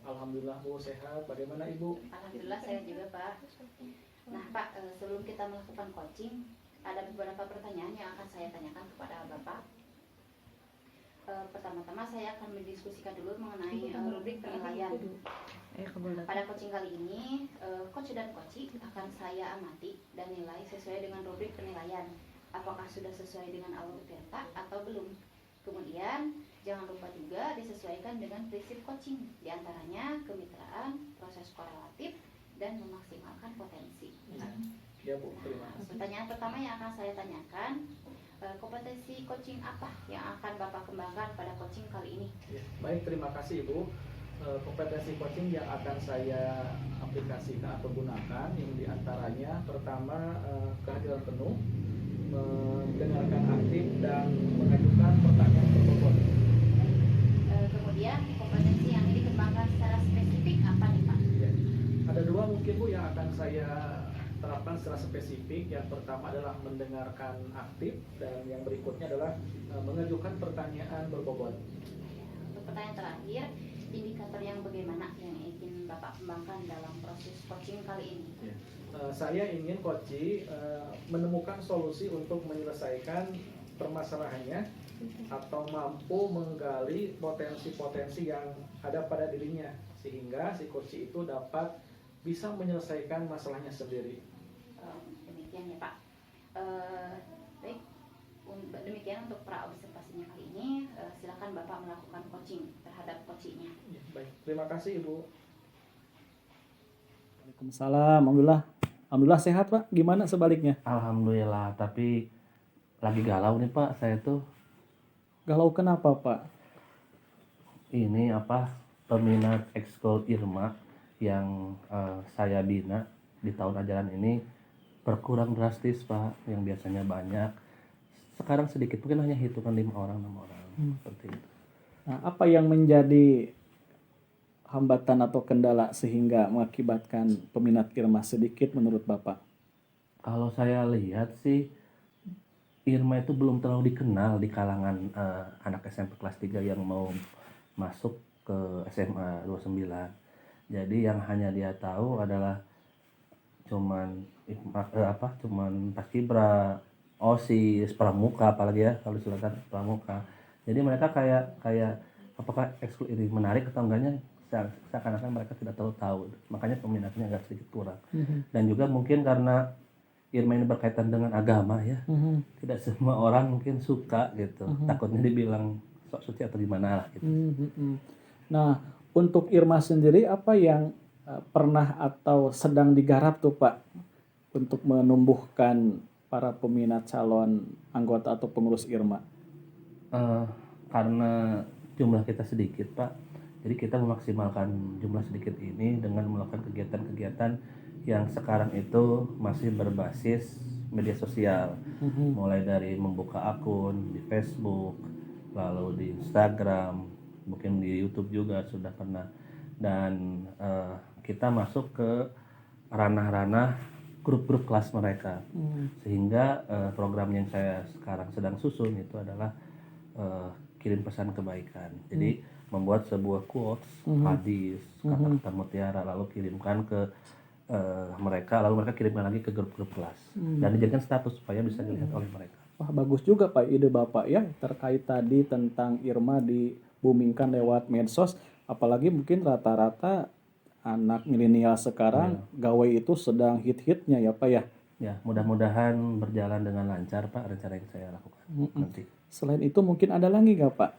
Alhamdulillah Bu sehat. Bagaimana Ibu? Alhamdulillah saya juga Pak. Nah Pak, sebelum kita melakukan coaching, ada beberapa pertanyaan yang akan saya tanyakan kepada Bapak. Pertama-tama saya akan mendiskusikan dulu mengenai rubrik penilaian. Pada coaching kali ini, coach dan coachee akan saya amati dan nilai sesuai dengan rubrik penilaian. Apakah sudah sesuai dengan alur Tirta atau belum? Kemudian, jangan lupa juga disesuaikan dengan prinsip coaching, diantaranya kemitraan, proses korelatif, dan memaksimalkan potensi. Ya Bu, terima kasih. Pertanyaan pertama yang akan saya tanyakan, kompetensi coaching apa yang akan Bapak kembangkan pada coaching kali ini? Ya, baik, terima kasih Ibu. Kompetensi coaching yang akan saya aplikasikan atau gunakan yang diantaranya pertama kehadiran penuh, mendengarkan aktif dan mengajukan pertanyaan berbobot. Kemudian kompetensi yang ini dikembangkan secara spesifik apa nih Pak? Ya. Ada dua mungkin Bu yang akan saya terapkan secara spesifik. Yang pertama adalah mendengarkan aktif dan yang berikutnya adalah mengajukan pertanyaan berbobot. Untuk pertanyaan terakhir, indikator yang bagaimana yang ingin Bapak kembangkan dalam proses coaching kali ini? Ya. Saya ingin coaching menemukan solusi untuk menyelesaikan permasalahannya atau mampu menggali potensi-potensi yang ada pada dirinya sehingga si coaching itu dapat bisa menyelesaikan masalahnya sendiri. Demikian ya Pak. Baik, demikian untuk pra-observasinya kali ini. Silakan Bapak melakukan coaching terhadap coachingnya. Ya, baik, terima kasih Ibu. Waalaikumsalam. Alhamdulillah sehat Pak. Gimana sebaliknya? Alhamdulillah, tapi lagi galau nih Pak, saya tuh. Galau kenapa Pak? Ini peminat ekskul Irma yang saya bina di tahun ajaran ini berkurang drastis Pak. Yang biasanya banyak, sekarang sedikit, mungkin hanya hitungan 5 orang, 6 orang seperti itu. Nah, apa yang menjadi hambatan atau kendala sehingga mengakibatkan peminat Irma sedikit menurut Bapak? Kalau saya lihat sih, Irma itu belum terlalu dikenal di kalangan anak SMP kelas 3 yang mau masuk ke SMA 29. Jadi yang hanya dia tahu adalah cuman paskibra, OSIS, pramuka, apalagi ya kalau silakan pramuka. Jadi mereka kayak apakah ekskul ini menarik atau enggaknya, seakan-akan mereka tidak tahu. Makanya peminatnya agak sedikit kurang. Dan juga mungkin karena Irma ini berkaitan dengan agama ya, tidak semua orang mungkin suka gitu. Takutnya dibilang sok suci atau gimana lah gitu. Nah, untuk Irma sendiri apa yang pernah atau sedang digarap tuh Pak untuk menumbuhkan para peminat calon anggota atau pengurus Irma? Karena jumlah kita sedikit Pak, jadi kita memaksimalkan jumlah sedikit ini dengan melakukan kegiatan-kegiatan yang sekarang itu masih berbasis media sosial, mulai dari membuka akun di Facebook, lalu di Instagram, mungkin di YouTube juga sudah pernah, dan kita masuk ke ranah-ranah grup-grup kelas mereka, sehingga program yang saya sekarang sedang susun itu adalah kirim pesan kebaikan. Jadi membuat sebuah quotes, hadis, kata-kata mutiara, lalu kirimkan ke mereka, lalu mereka kirimkan lagi ke grup-grup kelas dan dijadikan status supaya bisa dilihat oleh mereka. Wah, bagus juga Pak ide Bapak ya terkait tadi tentang Irma dibumingkan lewat medsos, apalagi mungkin rata-rata anak milenial sekarang gawe itu sedang hit-hitnya ya Pak ya. Ya, mudah-mudahan berjalan dengan lancar Pak rencana yang saya lakukan nanti. Selain itu mungkin ada lagi nggak Pak?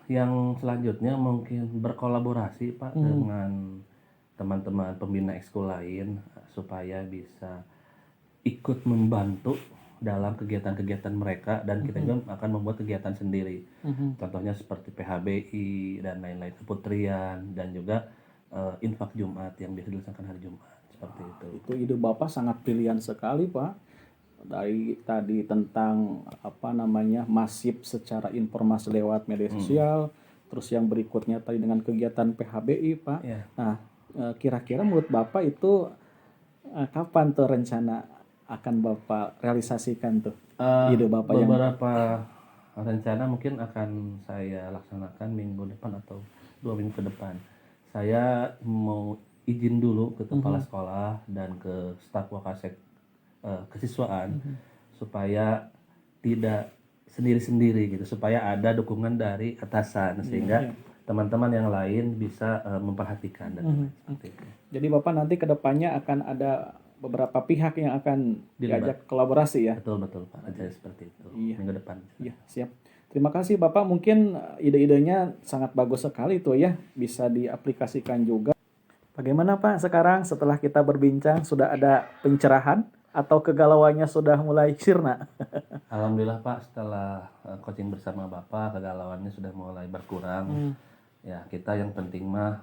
Yang selanjutnya mungkin berkolaborasi Pak dengan teman-teman pembina ekskul lain supaya bisa ikut membantu dalam kegiatan-kegiatan mereka, dan kita juga akan membuat kegiatan sendiri. Contohnya seperti PHBI dan lain-lain, keputrian, dan juga infak Jumat yang biasa dilaksanakan hari Jumat seperti itu. Itu ide Bapak sangat pilihan sekali Pak. Dari tadi tentang masif secara informasi lewat media sosial, terus yang berikutnya tadi dengan kegiatan PHBI Pak. Nah, kira-kira menurut Bapak itu kapan tuh rencana akan Bapak realisasikan tuh ide Bapak beberapa rencana mungkin akan saya laksanakan minggu depan atau 2 minggu ke depan saya mau izin dulu ke kepala sekolah dan ke staf wakasek kesiswaan supaya tidak sendiri-sendiri gitu, supaya ada dukungan dari atasan sehingga teman-teman yang lain bisa memperhatikan dan seperti itu. Jadi Bapak nanti ke depannya akan ada beberapa pihak yang akan diajak kolaborasi ya. Betul Pak, aja seperti itu. Iya. Minggu depan. Iya, siap. Terima kasih Bapak, mungkin ide-idenya sangat bagus sekali tuh ya, bisa diaplikasikan juga. Bagaimana Pak sekarang setelah kita berbincang, sudah ada pencerahan atau kegalauannya sudah mulai sirna? Alhamdulillah Pak, setelah coaching bersama Bapak, kegalauannya sudah mulai berkurang. Ya, kita yang penting mah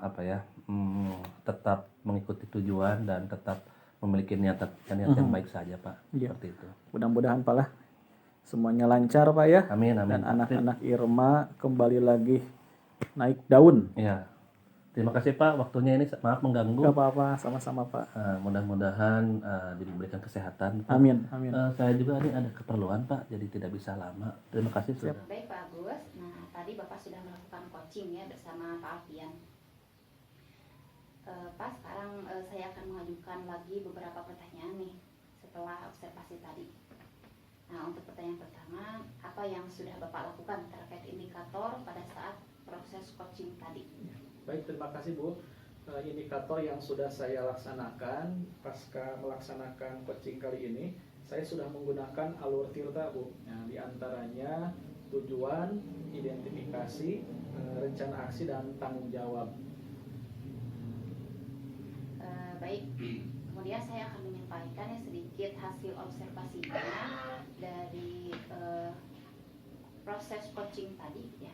tetap mengikuti tujuan dan tetap memiliki niat yang baik saja Pak. Iya. Seperti itu. Mudah-mudahan Pak lah semuanya lancar Pak ya. Amin. Dan anak-anak Irma kembali lagi naik daun. Ya. Terima kasih Pak, waktunya ini maaf mengganggu. Gak apa-apa, sama-sama Pak. Mudah-mudahan diberikan kesehatan Pak. Amin. Saya juga ini ada keperluan Pak, jadi tidak bisa lama. Terima kasih sudah. Baik Pak Agus, nah tadi Bapak sudah melakukan coaching ya bersama Pak Alfian. Pak, sekarang saya akan mengajukan lagi beberapa pertanyaan nih setelah observasi tadi. Nah, untuk pertanyaan pertama, apa yang sudah Bapak lakukan terkait indikator pada saat proses coaching tadi? Baik, terima kasih Bu. Indikator yang sudah saya laksanakan pasca melaksanakan coaching kali ini, saya sudah menggunakan alur tirta Bu. Nah, di antaranya tujuan, identifikasi, rencana aksi, dan tanggung jawab. Baik, kemudian saya akan menyampaikan ya sedikit hasil observasinya dari proses coaching tadi ya.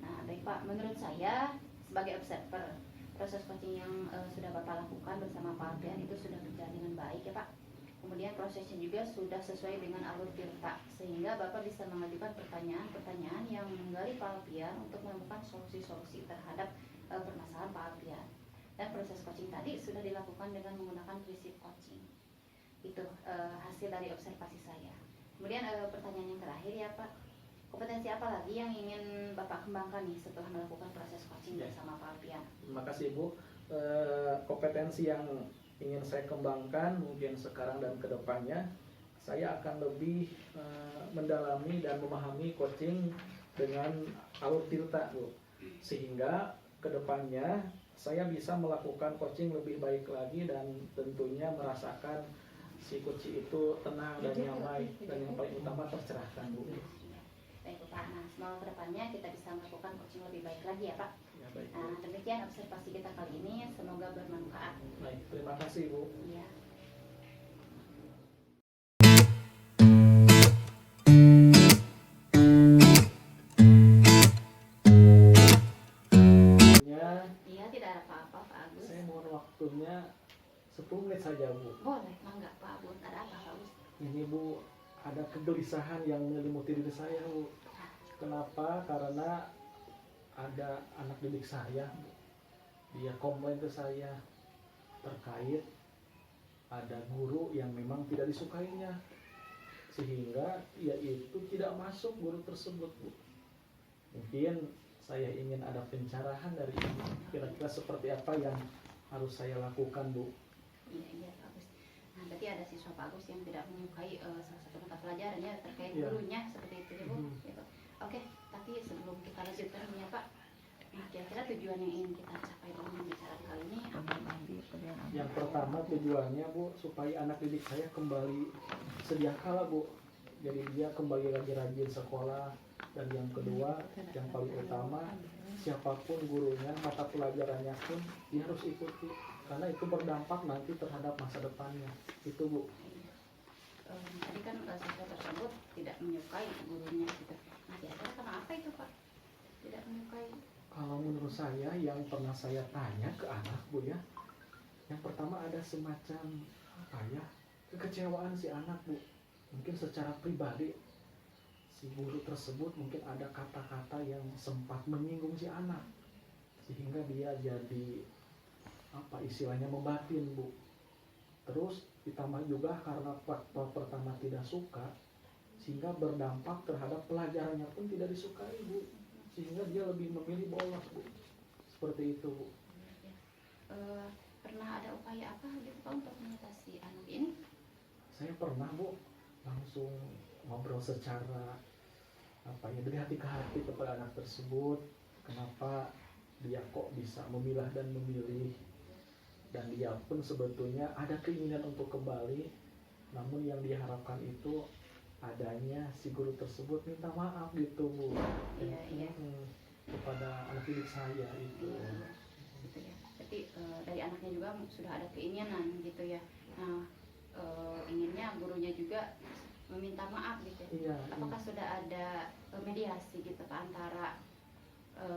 Nah, baik Pak, menurut saya sebagai observer, proses coaching yang sudah Bapak lakukan bersama Pak Alfian itu sudah berjalan dengan baik ya Pak. Kemudian prosesnya juga sudah sesuai dengan alur tirta, sehingga Bapak bisa mengajukan pertanyaan-pertanyaan yang menggali Pak Alfian untuk menemukan solusi-solusi terhadap permasalahan Pak Alfian. Dan proses coaching tadi sudah dilakukan dengan menggunakan prinsip coaching. Itu hasil dari observasi saya. Kemudian pertanyaan yang terakhir ya Pak, kompetensi apa lagi yang ingin Bapak kembangkan nih setelah melakukan proses coaching bersama Pak Alfian? Terima kasih Bu. Kompetensi yang ingin saya kembangkan mungkin sekarang dan kedepannya, saya akan lebih mendalami dan memahami coaching dengan alur tirta Bu, sehingga kedepannya saya bisa melakukan coaching lebih baik lagi dan tentunya merasakan si coach itu tenang dan nyaman, dan yang paling utama tercerahkan Bu. Baik Pak, nah semoga kedepannya kita bisa melakukan coaching lebih baik lagi ya Pak. Ya, baik, Bu. Nah, demikian observasi kita kali ini, semoga bermanfaat. Baik, terima kasih Bu. Ya. Iya, tidak ada apa-apa Pak Agus. Saya mohon waktunya 10 menit saja Bu. Boleh, mangga Pak Agus, ada apa Pak Agus? Ini Bu, ada kegelisahan yang menyelimuti diri saya Bu. Kenapa? Karena ada anak didik saya Bu. Dia komplain ke saya terkait ada guru yang memang tidak disukainya, sehingga ia itu tidak masuk guru tersebut Bu. Mungkin saya ingin ada pencerahan dari ini, kira-kira seperti apa yang harus saya lakukan Bu. Iya Pak Agus. Nah, berarti ada siswa Pak Agus yang tidak menyukai salah satu mata pelajarannya terkait Iya. gurunya seperti itu ya Bu. Gitu. Oke, tapi sebelum kita lanjutkan ya Pak, nah, kira-kira tujuan yang ingin kita capai dalam pembicaraan kali ini apa? Yang pertama tujuannya Bu, supaya anak didik saya kembali sedia kala Bu. Jadi dia kembali lagi rajin sekolah. Dan yang kedua, yang paling utama, siapapun gurunya, mata pelajarannya pun dia harus ikuti, karena itu berdampak nanti terhadap masa depannya. Itu Bu. Tadi kan siswa tersebut tidak menyukai gurunya gitu. Nah, kira-kira karena apa itu Pak? Tidak menyukai? Kalau menurut saya, yang pernah saya tanya ke anak Bu ya, yang pertama ada semacam apa ya, kekecewaan si anak Bu. Mungkin secara pribadi si guru tersebut mungkin ada kata-kata yang sempat menyinggung si anak, sehingga dia jadi apa istilahnya membatin Bu. Terus ditambah juga karena faktor pertama tidak suka, sehingga berdampak terhadap pelajarannya pun tidak disukai Bu, sehingga dia lebih memilih bolos Bu. seperti itu, Bu. Ya. Pernah ada upaya apa gitu Pak untuk mengatasi anak ini? Saya pernah, Bu, langsung ngobrol secara dari hati ke hati kepada anak tersebut, kenapa dia kok bisa memilah dan memilih, dan dia pun sebetulnya ada keinginan untuk kembali, namun yang diharapkan itu adanya si guru tersebut minta maaf gitu, Bu. Iya. Kepada anak didik saya itu. Gitu ya. Berarti dari anaknya juga sudah ada keinginan gitu ya. Nah, inginnya gurunya juga meminta maaf gitu. Iya. Apakah sudah ada mediasi gitu Pak antara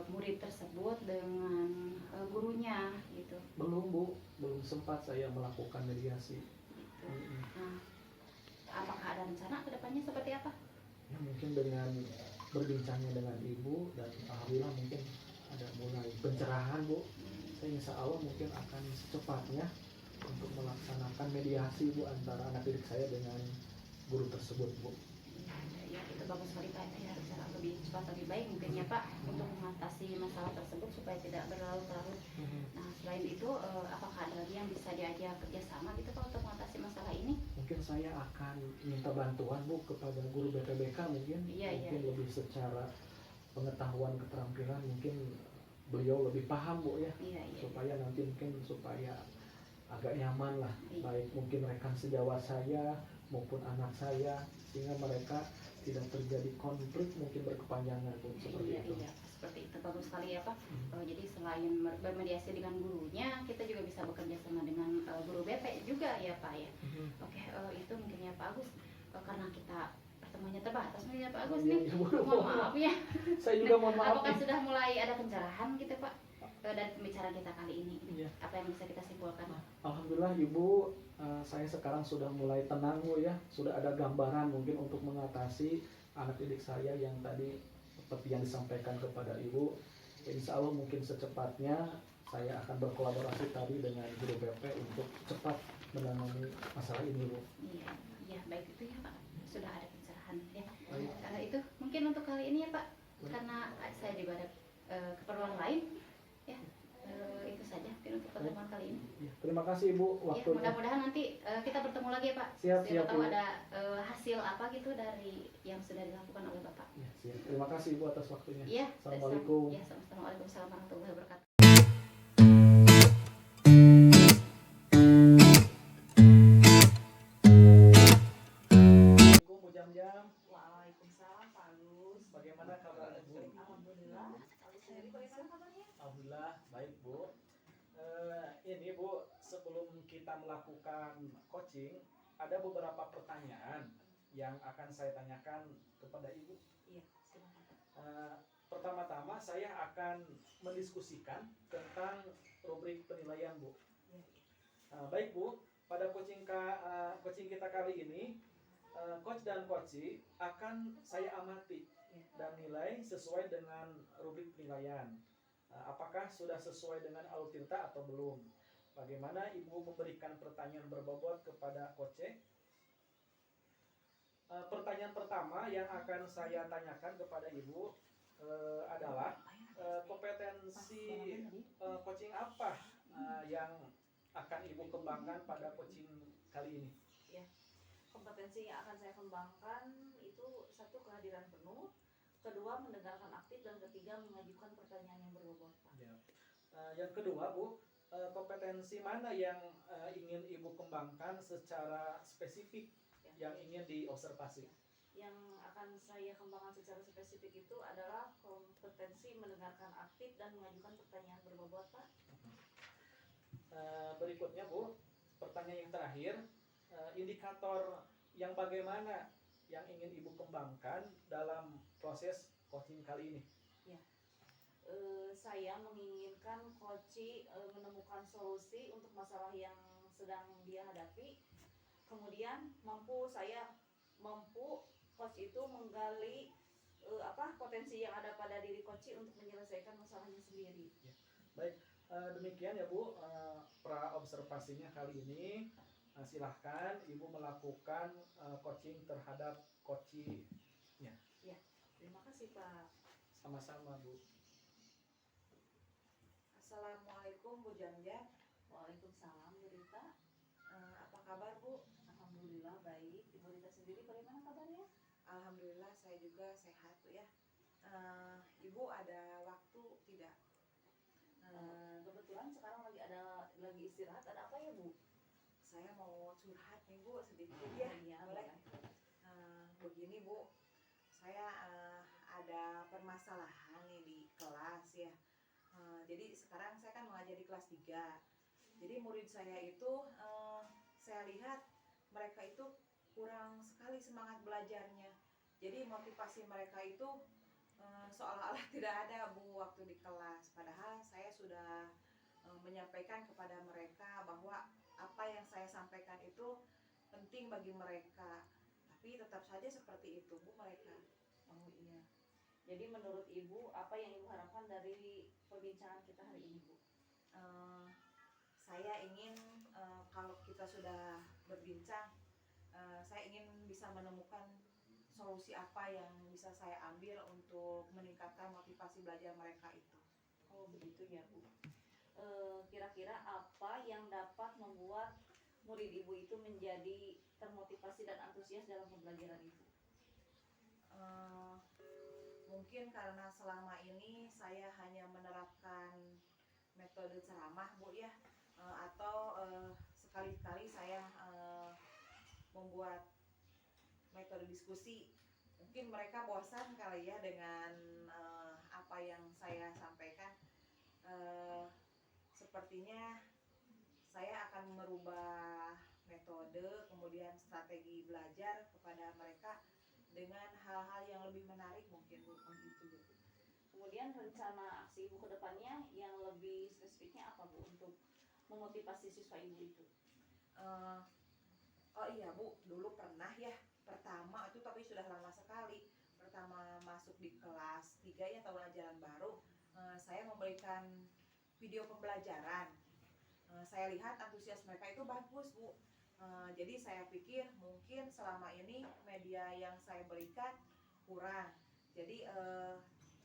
murid tersebut dengan gurunya gitu? Belum, Bu, belum sempat saya melakukan mediasi. Gitu. Nah, apakah ada rencana kedepannya seperti apa? Ya, mungkin dengan berbincangnya dengan ibu, dan alhamdulillah mungkin ada mulai pencerahan, Bu. Saya insya Allah mungkin akan secepatnya untuk melaksanakan mediasi, Bu, antara anak didik saya dengan guru tersebut, Bu. Ya, itu bagus sekali Pak. Ya, cara lebih cepat lebih baik mungkin ya Pak untuk mengatasi masalah tersebut supaya tidak berlarut-larut. Nah, selain itu apakah ada lagi yang bisa diajak kerjasama gitu Pak untuk mengatasi masalah ini? Mungkin saya akan minta bantuan, Bu, kepada guru BPBK mungkin. Mungkin lebih secara pengetahuan keterampilan mungkin beliau lebih paham, Bu, ya. Supaya nanti mungkin supaya agak nyaman lah, baik mungkin rekan sejawat saya maupun anak saya, sehingga mereka tidak terjadi konflik mungkin berkepanjangan, Bu, seperti itu. Iya, seperti itu bagus sekali ya Pak. Jadi selain bermediasi dengan gurunya, kita juga bisa bekerja sama dengan guru BP juga ya Pak ya. Oke, itu mungkin ya Pak Agus, karena kita pertemuannya terbatas mungkin ya Pak Agus nih. Mohon maaf ya. Saya juga mohon maaf. Apakah sudah mulai ada pencerahan gitu Pak dari pembicaraan kita kali ini? Iya. Apa yang bisa kita simpulkan? Alhamdulillah Ibu, saya sekarang sudah mulai tenang, Bu, ya. Sudah ada gambaran mungkin untuk mengatasi anak didik saya yang tadi seperti yang disampaikan kepada Ibu. Insya Allah mungkin secepatnya saya akan berkolaborasi tadi dengan guru BP untuk cepat menangani masalah ini, Bu. Iya, baik itu ya Pak. Sudah ada pencerahan ya. Itu mungkin untuk kali ini ya Pak. Karena saya juga ada keperluan lain ya. Itu saja mungkin untuk pertemuan kali ini. Ya, terima kasih Ibu Ya, waktunya. mudah-mudahan nanti kita bertemu lagi ya Pak. Siap, Siapa tahu Bu. ada hasil apa gitu dari yang sudah dilakukan oleh Bapak. Ya, siap. Terima kasih Ibu atas waktunya. Iya. Assalamualaikum. Ya, Waalaikumsalam warahmatullahi wabarakatuh. Assalamualaikum Bu Jam-Jam. Waalaikumsalam Pak Agus. Bagaimana kabar Bu? Alhamdulillah. Lalu sendiri bagaimana kabarnya? Alhamdulillah baik Bu. Ini Bu, sebelum kita melakukan coaching, ada beberapa pertanyaan yang akan saya tanyakan kepada Ibu. Iya, silakan. Pertama-tama saya akan mendiskusikan tentang rubrik penilaian, Bu. Baik Bu, pada coaching kita kali ini, coach dan coachee akan saya amati dan nilai sesuai dengan rubrik penilaian. Apakah sudah sesuai dengan alutirta atau belum? Bagaimana Ibu memberikan pertanyaan berbobot kepada coach? Pertanyaan pertama yang akan saya tanyakan kepada Ibu adalah kompetensi coaching apa yang akan Ibu kembangkan pada coaching kali ini? Ya, kompetensi yang akan saya kembangkan itu satu, kehadiran penuh, kedua mendengarkan aktif, dan ketiga mengajukan pertanyaan yang berbobot, Pak. Ya. Yang kedua Bu, kompetensi mana yang ingin Ibu kembangkan secara spesifik yang ingin diobservasi? Yang akan saya kembangkan secara spesifik itu adalah kompetensi mendengarkan aktif dan mengajukan pertanyaan berbobot, Pak. Berikutnya Bu, pertanyaan yang terakhir, indikator yang bagaimana yang ingin Ibu kembangkan dalam proses coaching kali ini? Ya, saya menginginkan coach menemukan solusi untuk masalah yang sedang dia hadapi. Kemudian coach itu menggali potensi yang ada pada diri coach untuk menyelesaikan masalahnya sendiri. Ya. Baik, demikian ya Bu, pra observasinya kali ini. Silahkan Ibu melakukan coaching terhadap coachee-nya. Ya, terima kasih Pak. Sama-sama Bu. Assalamualaikum Bu Jamjan. Waalaikumsalam Bu Rita. Apa kabar Bu? Alhamdulillah baik. Ibu Rita sendiri bagaimana kabarnya? Alhamdulillah saya juga sehat Bu ya. Ibu ada waktu tidak? Kebetulan sekarang lagi istirahat, ada apa ya Bu? Saya mau curhat nih Bu sedikit ya. Iya, Boleh? boleh. Begini Bu, saya ada permasalahan nih di kelas ya. Jadi sekarang saya kan mengajar di kelas 3. Jadi murid saya itu saya lihat mereka itu kurang sekali semangat belajarnya. Jadi motivasi mereka itu seolah-olah tidak ada Bu waktu di kelas. Padahal saya sudah menyampaikan kepada mereka bahwa apa yang saya sampaikan itu penting bagi mereka. Tapi tetap saja seperti itu Bu mereka. Oh iya. Jadi menurut Ibu, apa yang Ibu harapkan dari perbincangan kita hari ini Bu? Saya ingin kalau kita sudah berbincang, saya ingin bisa menemukan solusi apa yang bisa saya ambil untuk meningkatkan motivasi belajar mereka itu. Oh begitu ya Bu. Kira-kira apa yang dapat membuat murid Ibu itu menjadi termotivasi dan antusias dalam pembelajaran Ibu? Mungkin karena selama ini saya hanya menerapkan metode ceramah Bu ya, atau sekali-kali saya membuat metode diskusi. Mungkin mereka bosan kali ya dengan apa yang saya sampaikan. Sepertinya saya akan merubah metode kemudian strategi belajar kepada mereka dengan hal-hal yang lebih menarik mungkin Bu. Gitu ya Bu. Kemudian rencana aksi Ibu ke depannya yang lebih spesifiknya apa Bu untuk memotivasi siswa Ibu itu? Oh iya Bu, dulu pernah ya, pertama itu tapi sudah lama sekali. Pertama masuk di kelas 3 ya, tahun ajaran baru, saya memberikan video pembelajaran. Saya lihat antusias mereka itu bagus Bu. Jadi saya pikir mungkin selama ini media yang saya berikan kurang. Jadi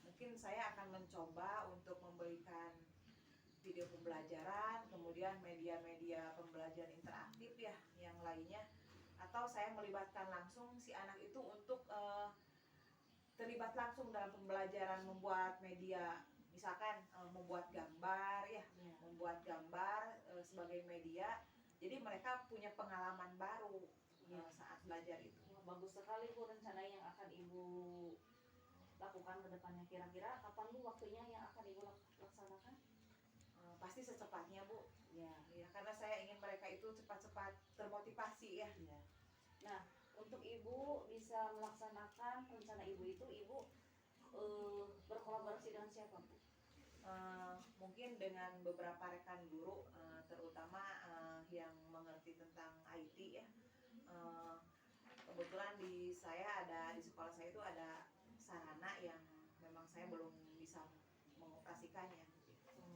mungkin saya akan mencoba untuk memberikan video pembelajaran, kemudian media-media pembelajaran interaktif ya yang lainnya. Atau saya melibatkan langsung si anak itu untuk terlibat langsung dalam pembelajaran membuat media. Misalkan membuat gambar ya, membuat gambar sebagai media. Jadi mereka punya pengalaman baru saat belajar itu. Bagus sekali Bu rencana yang akan Ibu lakukan ke depannya. Kira-kira kapan Bu waktunya yang akan Ibu laksanakan? Pasti secepatnya Bu. Ya. Ya, karena saya ingin mereka itu cepat-cepat termotivasi ya. Ya. Nah, untuk Ibu bisa melaksanakan rencana Ibu itu, Ibu berkolaborasi dengan siapa Bu? Mungkin dengan beberapa rekan guru, terutama yang mengerti tentang IT ya. Kebetulan di sekolah saya itu ada sarana yang memang saya belum bisa mengoperasikannya.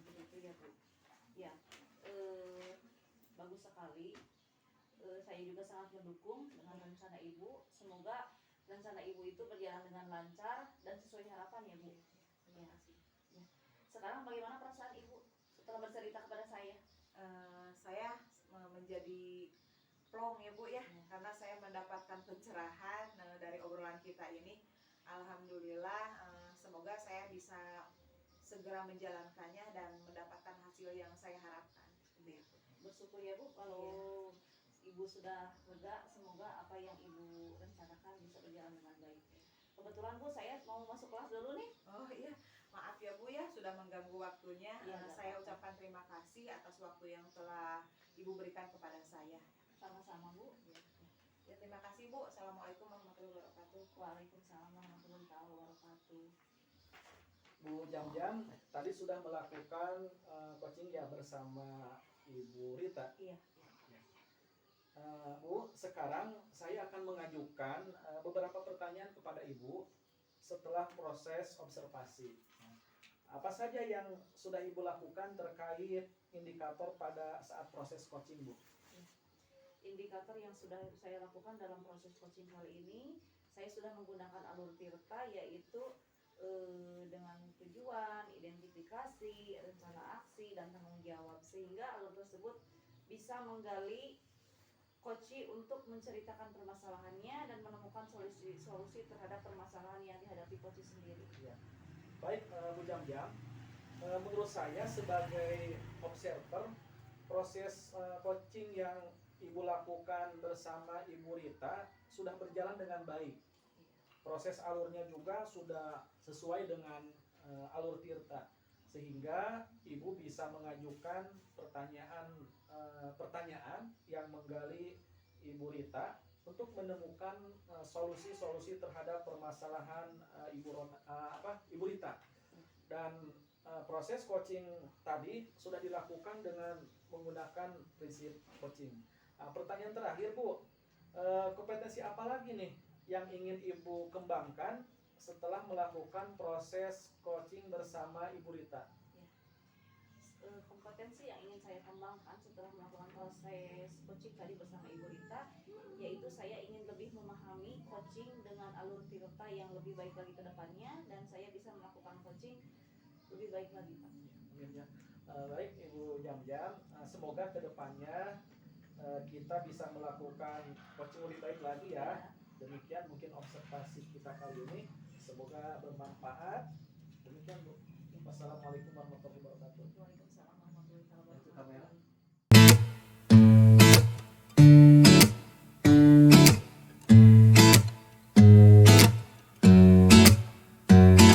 Begitu ya Bu. Ya, bagus sekali. Saya juga sangat mendukung dengan rencana Ibu. Semoga rencana Ibu itu berjalan dengan lancar dan sesuai harapan ya Bu. Terima kasih. Ya. Sekarang bagaimana perasaan Ibu setelah bercerita kepada saya? Saya menjadi plong ya Bu ya, karena saya mendapatkan pencerahan dari obrolan kita ini. Alhamdulillah, semoga saya bisa segera menjalankannya dan mendapatkan hasil yang saya harapkan. Bersyukur ya Bu kalau Ibu sudah lega. Semoga apa yang Ibu rencanakan bisa berjalan dengan baik. Kebetulan Bu, saya mau masuk kelas dulu nih. Oh iya, maaf ya Bu ya sudah mengganggu waktunya. Ya, saya ucapkan terima kasih atas waktu yang telah Ibu berikan kepada saya. Sama-sama Bu. Ya, terima kasih Bu. Assalamualaikum warahmatullahi wabarakatuh. Waalaikumsalam warahmatullahi wabarakatuh. Bu Jam-Jam tadi sudah melakukan coaching ya bersama Ibu Rita. Iya. Bu, sekarang saya akan mengajukan beberapa pertanyaan kepada Ibu setelah proses observasi. Apa saja yang sudah Ibu lakukan terkait indikator pada saat proses coaching, Bu? Indikator yang sudah saya lakukan dalam proses coaching kali ini, saya sudah menggunakan alur Tirta, yaitu dengan tujuan, identifikasi, rencana aksi, dan tanggung jawab, sehingga alur tersebut bisa menggali Koci untuk menceritakan permasalahannya dan menemukan solusi terhadap permasalahan yang dihadapi Koci sendiri. Ya. Baik, Bu Jam-Jam, menurut saya sebagai observer, proses coaching yang Ibu lakukan bersama Ibu Rita sudah berjalan dengan baik. Proses alurnya juga sudah sesuai dengan alur Tirta, sehingga Ibu bisa mengajukan pertanyaan yang menggali Ibu Rita untuk menemukan solusi-solusi terhadap permasalahan Ibu Rita. Dan proses coaching tadi sudah dilakukan dengan menggunakan prinsip coaching. Pertanyaan terakhir, Bu, kompetensi apa lagi nih yang ingin Ibu kembangkan setelah melakukan proses coaching bersama Ibu Rita? Kompetensi yang ingin saya kembangkan setelah melakukan proses coaching tadi bersama Ibu Rita, yaitu saya ingin lebih memahami coaching dengan alur Tirta yang lebih baik lagi ke depannya, dan saya bisa melakukan coaching lebih baik lagi, Pak. Ya. Baik, Ibu Jam-Jam, semoga ke depannya kita bisa melakukan coaching lebih baik lagi ya. Demikian mungkin observasi kita kali ini, semoga bermanfaat. Demikian, Bu. Wassalamualaikum warahmatullahi wabarakatuh. Waalaikumsalam warahmatullahi wabarakatuh.